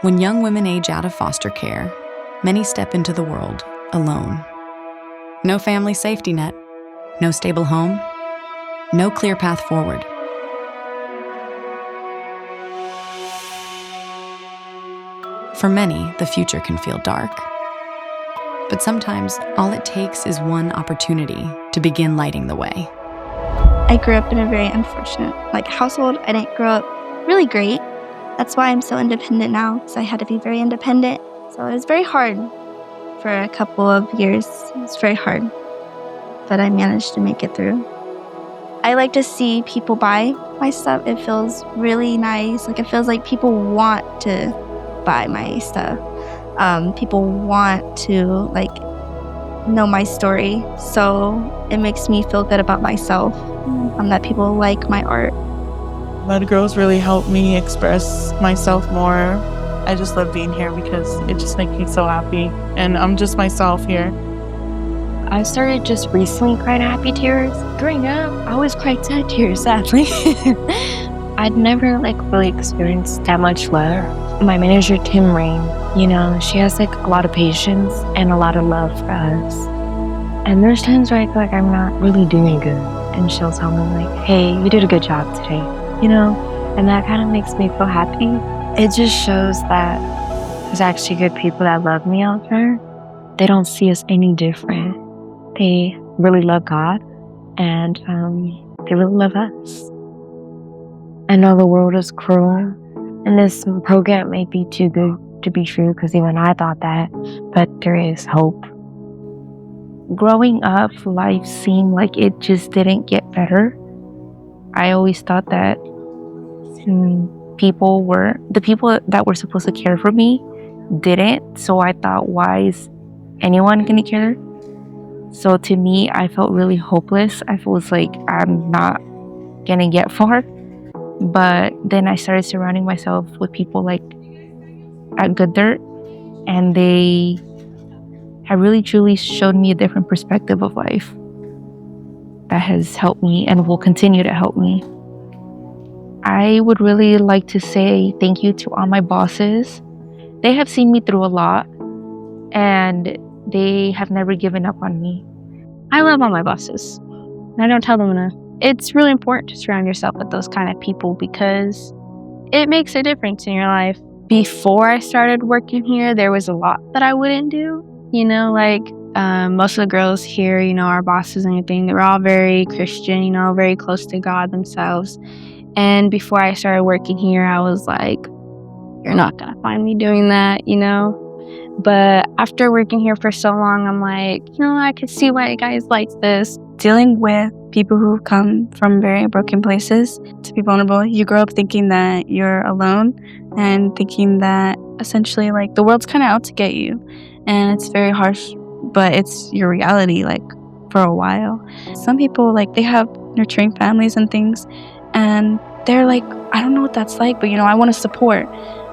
When young women age out of foster care, many step into the world alone. No family safety net, no stable home, no clear path forward. For many, the future can feel dark. But sometimes, all it takes is one opportunity to begin lighting the way. I grew up in a very unfortunate household. I didn't grow up really great. That's why I'm so independent now, because I had to be very independent. So it was very hard for a couple of years. It was very hard, but I managed to make it through. I like to see people buy my stuff. It feels really nice. It feels like people want to buy my stuff. People want to know my story. So it makes me feel good about myself, that people like my art. Mud Girls really helped me express myself more. I just love being here because it just makes me so happy. And I'm just myself here. I started just recently crying happy tears. Growing up, I always cried sad tears, sadly. I'd never really experienced that much love. My manager, Tim Rain, she has a lot of patience and a lot of love for us. And there's times where I feel like I'm not really doing good. And she'll tell me hey, you did a good job today, and that kind of makes me feel happy. It just shows that there's actually good people that love me out there. They don't see us any different. They really love God, and they really love us. I know the world is cruel, and this program may be too good to be true, because even I thought that, but there is hope. Growing up, life seemed like it just didn't get better. I always thought that the people that were supposed to care for me didn't, so I thought, why is anyone gonna care? So to me, I felt really hopeless. I felt like I'm not gonna get far. But then I started surrounding myself with people at Good Dirt, and they have really truly showed me a different perspective of life that has helped me and will continue to help me. I would really like to say thank you to all my bosses. They have seen me through a lot, and they have never given up on me. I love all my bosses. I don't tell them enough. It's really important to surround yourself with those kind of people because it makes a difference in your life. Before I started working here, there was a lot that I wouldn't do. Most of the girls here, our bosses and everything, they're all very Christian, very close to God themselves. And before I started working here, I was like, you're not going to find me doing that, But after working here for so long, I'm like, I could see why you guys like this. Dealing with people who come from very broken places, to be vulnerable, you grow up thinking that you're alone and thinking that essentially the world's kind of out to get you. And it's very harsh, but it's your reality for a while. Some people they have nurturing families and things, and they're I don't know what that's like, but I want to support.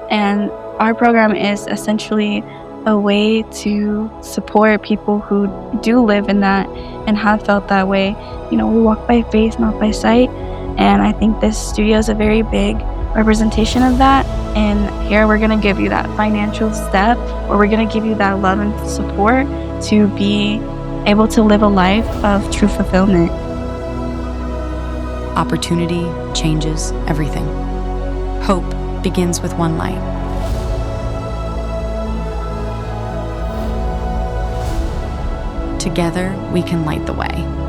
And our program is essentially a way to support people who do live in that and have felt that way. We walk by faith, not by sight. And I think this studio is a very big representation of that. And here we're going to give you that financial step, or we're going to give you that love and support to be able to live a life of true fulfillment. Opportunity changes everything. Hope begins with one light. Together, we can light the way.